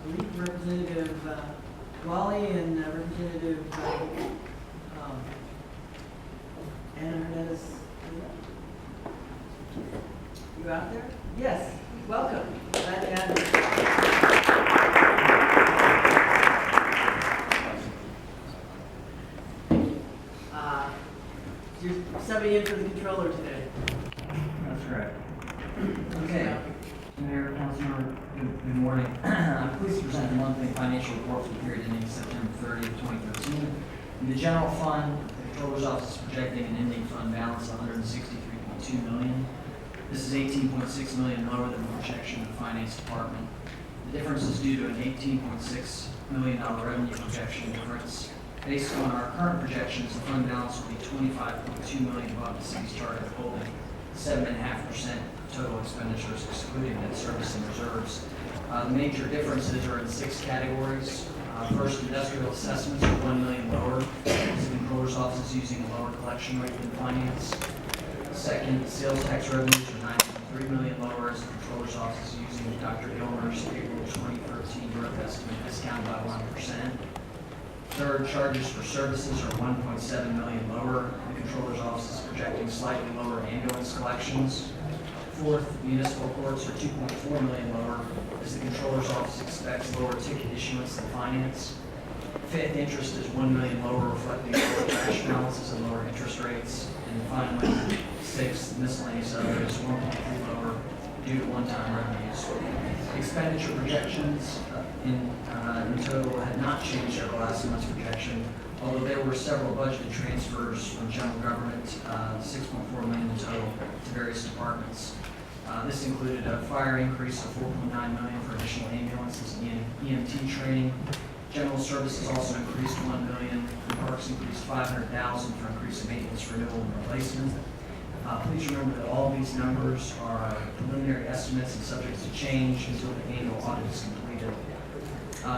believe Representative Wally and Representative Anna Hernandez. You out there? Yes, welcome. Glad to have you. You're subbing in for the controller today. That's right. Okay. Mayor, Councilmember, good morning. I'm pleased to present the monthly financial report for the period ending September 30th, 2013. In the general fund, the Comptroller's Office is projecting an ending fund balance of $163.2 million. This is $18.6 million lower than the projection of the Finance Department. The difference is due to an $18.6 million revenue projection difference. Based on our current projections, the fund balance will be $25.2 million above the city's target of holding 7.5% total expenditures, excluding debt service and reserves. The major differences are in 6 categories. First, industrial assessments are $1 million lower, as the Comptroller's Office is using a lower collection rate than Finance. Second, sales tax revenues are $9.3 million lower, as the Comptroller's Office is using Dr. Gilmer's April 2013 growth estimate discounted by 1%. Third, charges for services are $1.7 million lower. The Comptroller's Office is projecting slightly lower ambulance collections. Fourth, municipal courts are $2.4 million lower, as the Comptroller's Office expects lower ticket issuance than Finance. Fifth, interest is $1 million lower, reflecting lower cash balances and lower interest rates. And finally, sixth, miscellaneous other is $1.3 lower due to one-time revenues. Expenditure projections in total had not changed over last month's projection, although there were several budgeted transfers from general government, $6.4 million in total, to various departments. This included a fire increase of $4.9 million for additional ambulances and EMT training. General services also increased $1 million. And parks increased $500,000 for increased maintenance, renewal, and replacement. Please remember that all these numbers are preliminary estimates and subject to change until the annual audit is completed.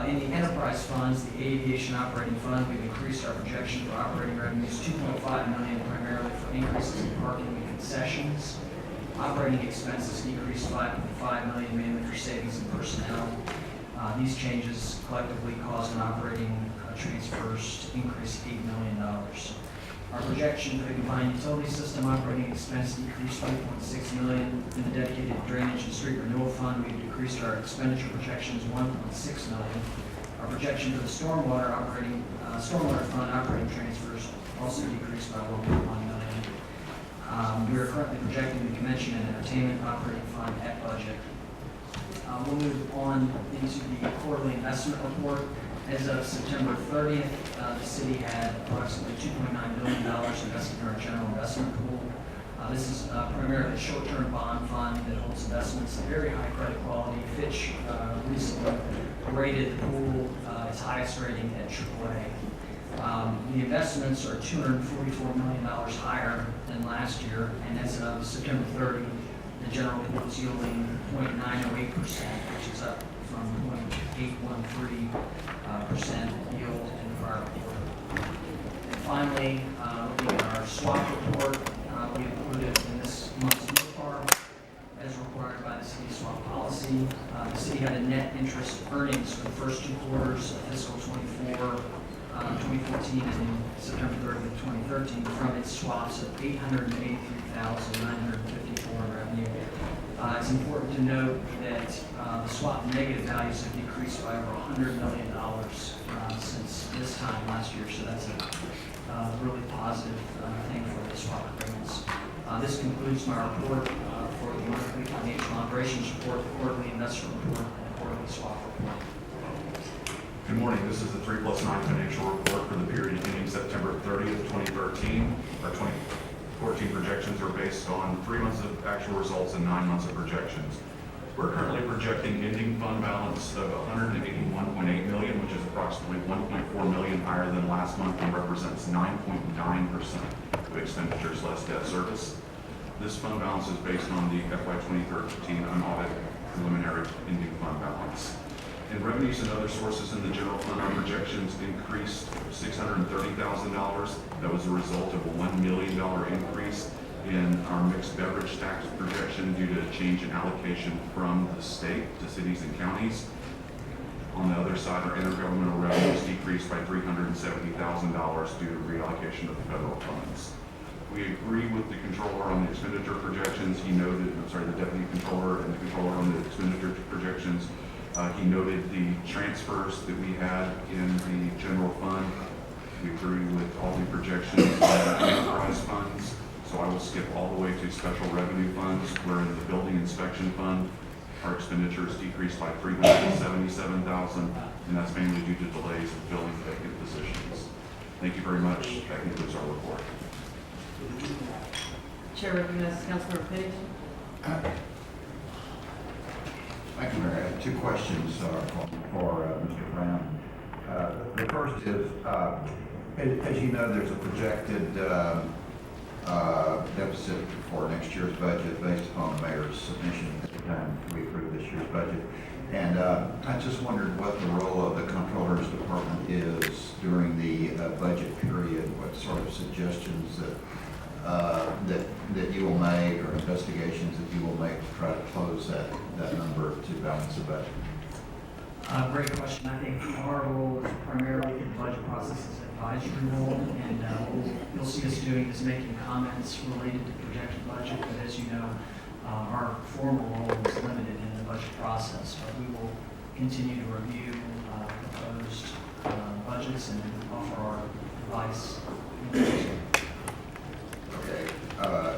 In the enterprise funds, the aviation operating fund, we've increased our projection for operating revenues $2.5 million, primarily for increases in parking and concessions. Operating expenses decreased $5.5 million, mainly for savings in personnel. These changes collectively caused an operating transfers to increase $8 million. Our projection for the combined utility system operating expense decreased $3.6 million. In the dedicated drainage and street renewal fund, we've decreased our expenditure projections $1.6 million. Our projection for the stormwater fund operating transfers also decreased by $1.1 million. We are currently projecting the convention and entertainment operating fund at budget. We'll move on into the quarterly investment report. As of September 30th, the city had approximately $2.9 billion invested in our general investment pool. This is primarily a short-term bond fund that holds investments of very high credit quality. Fitch recently rated the pool its highest rating at AAA. The investments are $244 million higher than last year, and as of September 30, the general pool is yielding 0.908%, which is up from 0.813% yield in the prior quarter. And finally, looking at our swap report, we included in this month's MOPAR, as required by the city swap policy. The city had a net interest earnings for the first 2 quarters of fiscal 2014 and September 30th, 2013 from its swaps of $883,954 in revenue. It's important to note that the swap negative values have decreased by over $100 million since this time last year, so that's a really positive thing for the swap agreements. This concludes my report for the monthly financial operations report, the quarterly investment report, and the quarterly swap report. Good morning. This is the 3+9 financial report for the period ending September 30th, 2013. Our 2014 projections are based on 3 months of actual results and 9 months of projections. We're currently projecting ending fund balance of $181.8 million, which is approximately $1.4 million higher than last month and represents 9.9% of expenditures less debt service. This fund balance is based on the FY 2013 unaudited preliminary ending fund balance. In revenues and other sources in the general fund, our projections increased $630,000. That was a result of a $1 million increase in our mixed beverage tax projection due to a change in allocation from the state to cities and counties. On other side, our intergovernmental revenues decreased by $370,000 due to reallocation of federal funds. We agree with the controller on the expenditure projections. He noted, the deputy controller and the controller on the expenditure projections. He noted the transfers that we had in the general fund. We agree with all the projections in the enterprise funds. So I will skip all the way to special revenue funds, where in the building inspection fund, our expenditures decreased by $377,000, and that's mainly due to delays in filling vacant positions. Thank you very much. That concludes our report. Chair recognizes Councilmember Pennington. Thank you, Mayor. I have two questions for Mr. Brown. The first is, as you know, there's a projected deficit for next year's budget based upon the mayor's submission at the time we approved this year's budget. And I just wondered what the role of the Comptroller's Department is during the budget period, what sort of suggestions that you will make, or investigations that you will make to try to close that number to balance the budget. Great question. I think our role is primarily in the budget process is advisory role, and what you'll see us doing is making comments related to projected budget, but as you know, our formal role is limited in the budget process, but we will continue to review proposed budgets and offer our advice. Okay.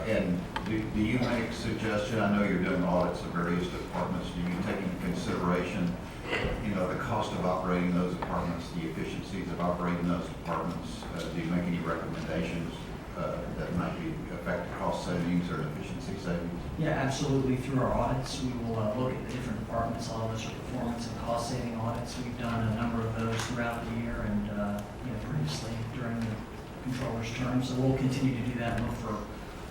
And do you make suggestion, I know you're doing audits of various departments, do you take into consideration, the cost of operating those departments, the efficiencies of operating those departments? Do you make any recommendations that might affect cost savings or efficiency savings? Yeah, absolutely. Through our audits, we will look at the different departments. All of those are performance and cost-saving audits. We've done a number of those throughout the year and previously during the controller's term. So we'll continue to do that and look for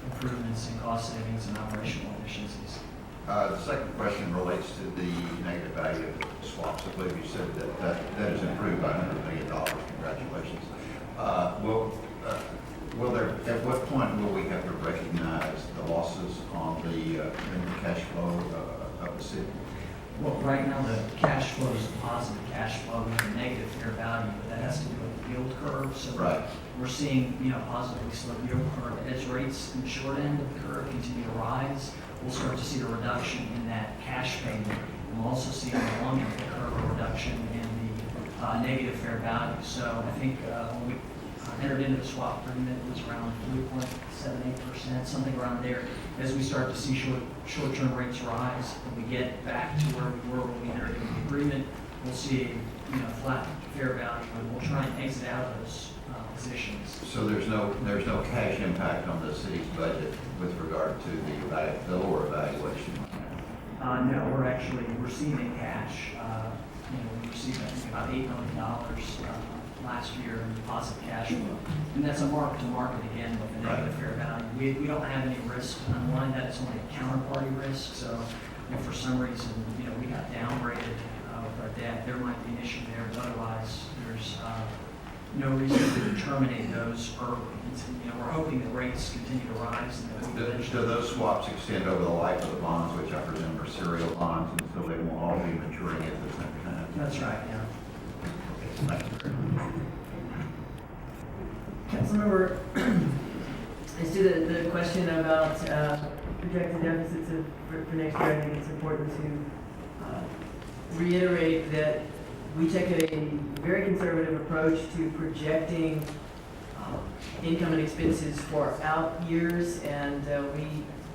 improvements in cost savings and operational efficiencies. The second question relates to the negative value of the swaps. I believe you said that is improved by $100 million. Congratulations. Will there, at what point will we have to recognize the losses on the cash flow of the city? Well, right now the cash flow is a positive cash flow with a negative fair value, but that has to do with the yield curve. So right. We're seeing, positively sloped yield curve as rates in the short end of the curve continue to rise. We'll start to see a reduction in that cash payment. And we'll also see on the long end of the curve a reduction in the negative fair value. So I think when we entered into the swap agreement, it was around 3.78%, something around there. As we start to see short-term rates rise, and we get back to where we were when we entered into the agreement, we'll see a flat fair value, and we'll try and exit out of those positions. So there's no cash impact on the city's budget with regard to the lower evaluation? No, we're actually receiving cash. We received, I think, about $8 million last year in positive cash flow. And that's a mark-to-market again with a negative fair value. We don't have any risk to unwind that. It's only a counterparty risk. So if for some reason, we got downgraded with our debt, there might be an issue there. But otherwise, there's no reason to terminate those early. We're hoping that rates continue to rise. And that Do those swaps extend over the life of the bonds, which I presume are serial bonds, and so they won't all be maturing at the same time? That's right, yeah. Thank you very much. Councilmember, as to the question about projected deficits for next year, I think it's important to reiterate that we take a very conservative approach to projecting income and expenses for out years, and we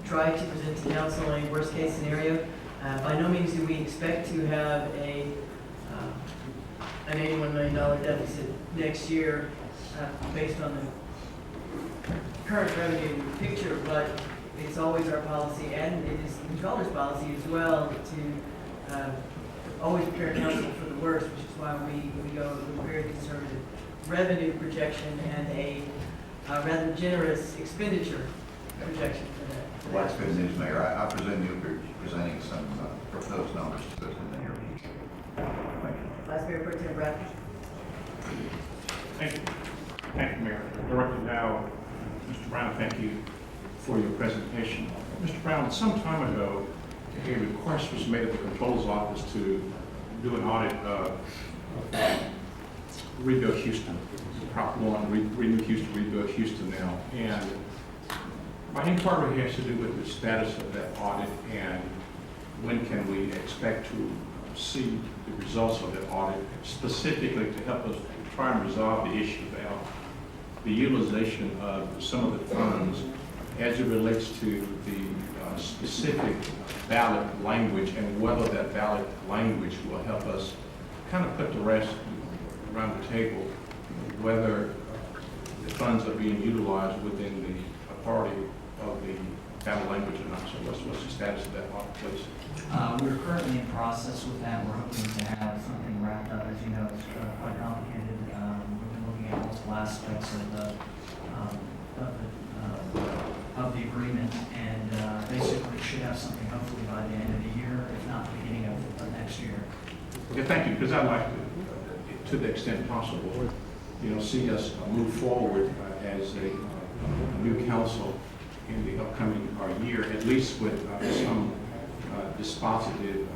try to present to council a worst-case scenario. By no means do we expect to have an $81 million deficit next year based on the current revenue picture, but it's always our policy, and it is the controller's policy as well, to always prepare council for the worst, which is why we go with a very conservative revenue projection and a rather generous expenditure projection for that. Well, that's good news, Mayor. I presume you'll be presenting some proposed numbers to us in the near future. Thank you. Vice Mayor Pro Tem Bradford. Thank you. Thank you, Mayor. Directed now, Mr. Brown, thank you for your presentation. Mr. Brown, some time ago, a request was made at the Comptroller's office to do an audit of Rebuild Houston, Prop 1, Renew Houston, Rebuild Houston now. And my inquiry has to do with the status of that audit and when can we expect to see the results of that audit, specifically to help us try and resolve the issue about the utilization of some of the funds as it relates to the specific ballot language and whether that ballot language will help us kind of put the rest around the table, whether the funds are being utilized within the authority of the ballot language or not. So what's the status of that audit, please? We're currently in process with that. We're hoping to have something wrapped up. As you know, it's quite complicated. We've been looking at multiple aspects of the agreement, and basically should have something hopefully by the end of the year, if not the beginning of next year. Okay, thank you, because I'd like to the extent possible, see us move forward as a new council in the upcoming year, at least with some dispositive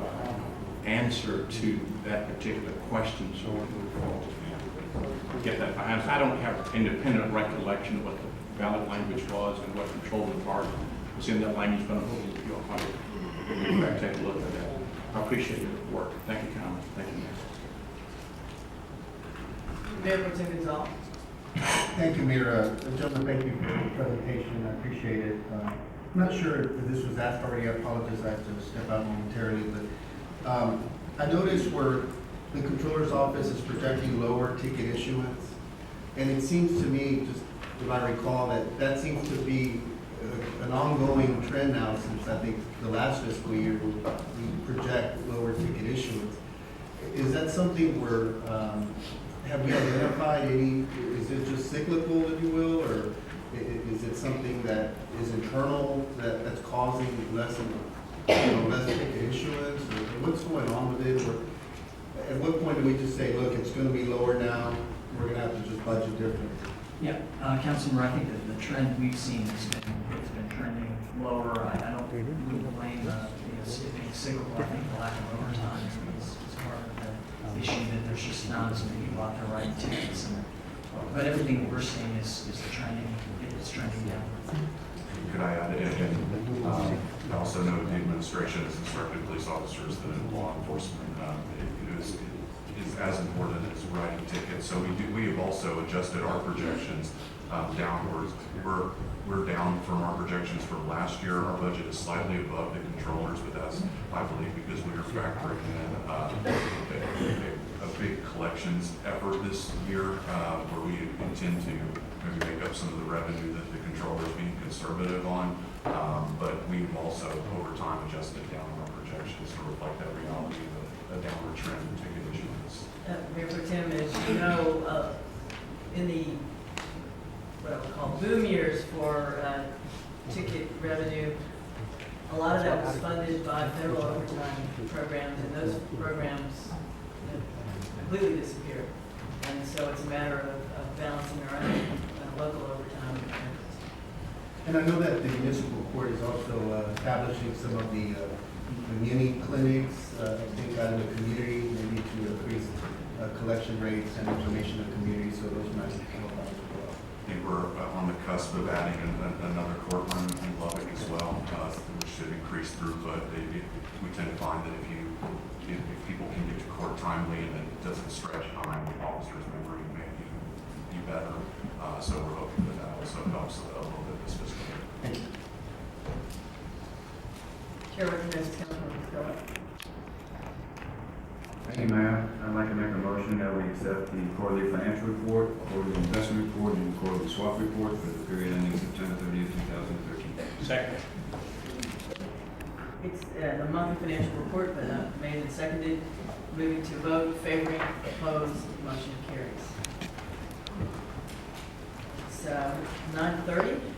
answer to that particular question, so we can move forward. Get that behind us. I don't have independent recollection of what the ballot language was and what controlling part was in that language, but I'm hoping that you'll probably take a look at that. I appreciate your work. Thank you, Congress. Thank you, Mayor. Mayor Pro Tem Gonzalez. Thank you, Mayor. Gentlemen, thank you for the presentation. I appreciate it. I'm not sure if this was asked already. I apologize. I have to step out momentarily. But I noticed where the Comptroller's office is projecting lower ticket issuance. And it seems to me, just if I recall, that seems to be an ongoing trend now since I think the last fiscal year we project lower ticket issuance. Is that something where have we identified any, is it just cyclical, if you will, or is it something that is internal that's causing less ticket issuance, or what's going on with it? Or at what point do we just say, look, it's going to be lower now, we're going to have to just budget differently? Yeah, Councilmember, I think that the trend we've seen has been trending lower. I don't wouldn't blame it being cyclical. I think the lack of overtime is part of the issue, that there's just not as many people out there writing tickets. But everything that we're seeing is the trending. It's trending down. Could I add, and I also know the administration has instructed police officers that in law enforcement is as important as writing tickets. So we have also adjusted our projections downwards. We're down from our projections from last year. Our budget is slightly above the controllers, but that's, I believe, because we are factoring in a big collections effort this year where we intend to maybe make up some of the revenue that the controllers being conservative on. But we've also, over time, adjusted down our projections to reflect that reality of a downward trend in ticket issuance. Mayor Pro Tem, as you know, in the what I would call boom years for ticket revenue, a lot of that was funded by federal overtime programs, and those programs completely disappeared. And so it's a matter of balancing our own local overtime efforts. And I know that the municipal court is also establishing some of the mini clinics, I think out in the community, maybe to increase collection rates and information in the community, so those might help out as well. I think we're on the cusp of adding another courtroom in Lubbock as well, which should increase throughput. We tend to find that if people can get to court timely and it doesn't stretch time, the officer's memory may be better. So we're hoping that also helps a little bit this fiscal year. Thank you. Chair recognizes Councilmember Phillips. Thank you, Mayor. I'd like to make a motion that we accept the quarterly financial report, quarterly investment report, and quarterly swap report for the period ending September 30th, 2013. Second. It's a monthly financial report, but made and seconded. Moving to vote, favoring, opposed, motion carries. It's 9:30.